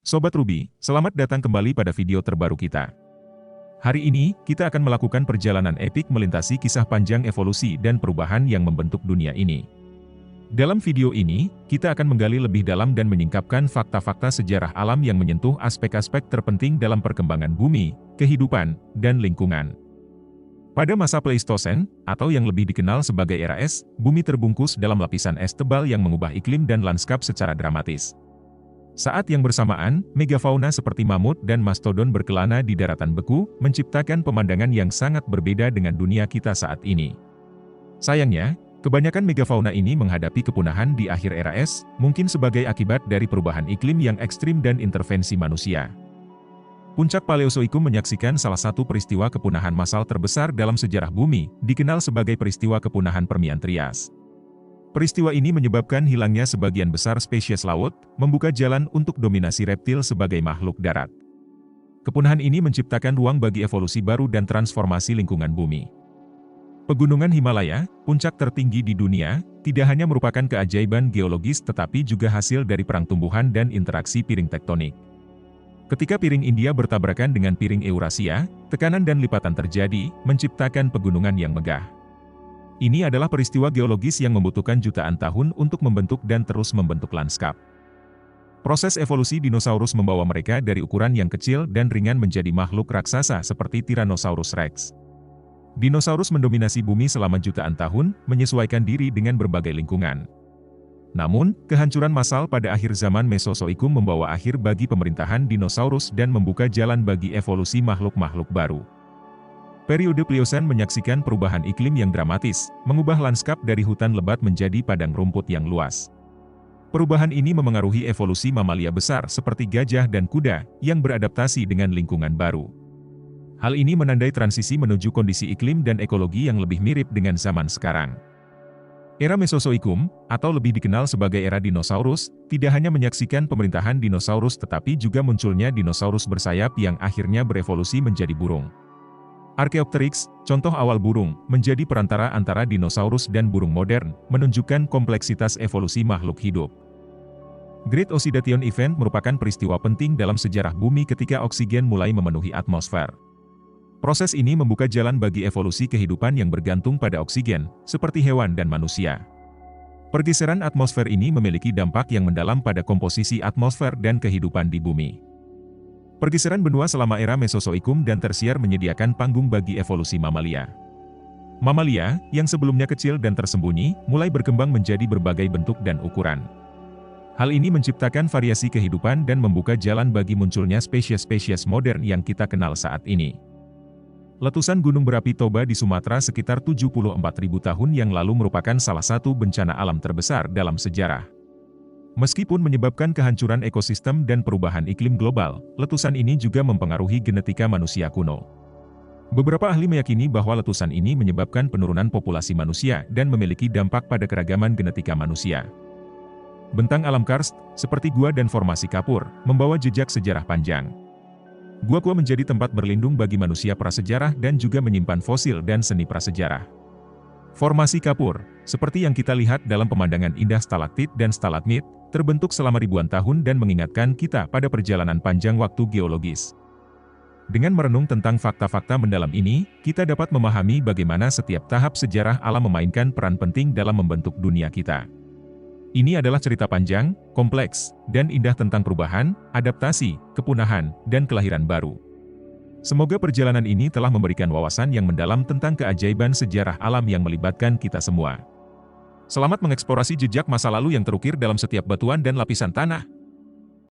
Sobat Ruby, selamat datang kembali pada video terbaru kita. Hari ini, kita akan melakukan perjalanan epik melintasi kisah panjang evolusi dan perubahan yang membentuk dunia ini. Dalam video ini, kita akan menggali lebih dalam dan menyingkapkan fakta-fakta sejarah alam yang menyentuh aspek-aspek terpenting dalam perkembangan bumi, kehidupan, dan lingkungan. Pada masa Pleistosen, atau yang lebih dikenal sebagai era es, bumi terbungkus dalam lapisan es tebal yang mengubah iklim dan lanskap secara dramatis. Saat yang bersamaan, megafauna seperti mamut dan mastodon berkelana di daratan beku, menciptakan pemandangan yang sangat berbeda dengan dunia kita saat ini. Sayangnya, kebanyakan megafauna ini menghadapi kepunahan di akhir era es, mungkin sebagai akibat dari perubahan iklim yang ekstrim dan intervensi manusia. Puncak Paleozoikum menyaksikan salah satu peristiwa kepunahan massal terbesar dalam sejarah bumi, dikenal sebagai peristiwa kepunahan Permian Trias. Peristiwa ini menyebabkan hilangnya sebagian besar spesies laut, membuka jalan untuk dominasi reptil sebagai makhluk darat. Kepunahan ini menciptakan ruang bagi evolusi baru dan transformasi lingkungan bumi. Pegunungan Himalaya, puncak tertinggi di dunia, tidak hanya merupakan keajaiban geologis tetapi juga hasil dari perang tumbuhan dan interaksi piring tektonik. Ketika piring India bertabrakan dengan piring Eurasia, tekanan dan lipatan terjadi, menciptakan pegunungan yang megah. Ini adalah peristiwa geologis yang membutuhkan jutaan tahun untuk membentuk dan terus membentuk lanskap. Proses evolusi dinosaurus membawa mereka dari ukuran yang kecil dan ringan menjadi makhluk raksasa seperti Tyrannosaurus Rex. Dinosaurus mendominasi bumi selama jutaan tahun, menyesuaikan diri dengan berbagai lingkungan. Namun, kehancuran massal pada akhir zaman Mesozoikum membawa akhir bagi pemerintahan dinosaurus dan membuka jalan bagi evolusi makhluk-makhluk baru. Periode Pliocene menyaksikan perubahan iklim yang dramatis, mengubah lanskap dari hutan lebat menjadi padang rumput yang luas. Perubahan ini memengaruhi evolusi mamalia besar seperti gajah dan kuda, yang beradaptasi dengan lingkungan baru. Hal ini menandai transisi menuju kondisi iklim dan ekologi yang lebih mirip dengan zaman sekarang. Era Mesozoikum, atau lebih dikenal sebagai era dinosaurus, tidak hanya menyaksikan pemerintahan dinosaurus tetapi juga munculnya dinosaurus bersayap yang akhirnya berevolusi menjadi burung. Archaeopteryx, contoh awal burung, menjadi perantara antara dinosaurus dan burung modern, menunjukkan kompleksitas evolusi makhluk hidup. Great Oxidation Event merupakan peristiwa penting dalam sejarah bumi ketika oksigen mulai memenuhi atmosfer. Proses ini membuka jalan bagi evolusi kehidupan yang bergantung pada oksigen, seperti hewan dan manusia. Pergeseran atmosfer ini memiliki dampak yang mendalam pada komposisi atmosfer dan kehidupan di bumi. Pergeseran benua selama era Mesozoikum dan Tersier menyediakan panggung bagi evolusi mamalia. Mamalia, yang sebelumnya kecil dan tersembunyi, mulai berkembang menjadi berbagai bentuk dan ukuran. Hal ini menciptakan variasi kehidupan dan membuka jalan bagi munculnya spesies-spesies modern yang kita kenal saat ini. Letusan gunung berapi Toba di Sumatera sekitar 74.000 tahun yang lalu merupakan salah satu bencana alam terbesar dalam sejarah. Meskipun menyebabkan kehancuran ekosistem dan perubahan iklim global, letusan ini juga mempengaruhi genetika manusia kuno. Beberapa ahli meyakini bahwa letusan ini menyebabkan penurunan populasi manusia dan memiliki dampak pada keragaman genetika manusia. Bentang alam karst, seperti gua dan formasi kapur, membawa jejak sejarah panjang. Gua-gua menjadi tempat berlindung bagi manusia prasejarah dan juga menyimpan fosil dan seni prasejarah. Formasi kapur, seperti yang kita lihat dalam pemandangan indah stalaktit dan stalagmit, terbentuk selama ribuan tahun dan mengingatkan kita pada perjalanan panjang waktu geologis. Dengan merenung tentang fakta-fakta mendalam ini, kita dapat memahami bagaimana setiap tahap sejarah alam memainkan peran penting dalam membentuk dunia kita. Ini adalah cerita panjang, kompleks, dan indah tentang perubahan, adaptasi, kepunahan, dan kelahiran baru. Semoga perjalanan ini telah memberikan wawasan yang mendalam tentang keajaiban sejarah alam yang melibatkan kita semua. Selamat mengeksplorasi jejak masa lalu yang terukir dalam setiap batuan dan lapisan tanah.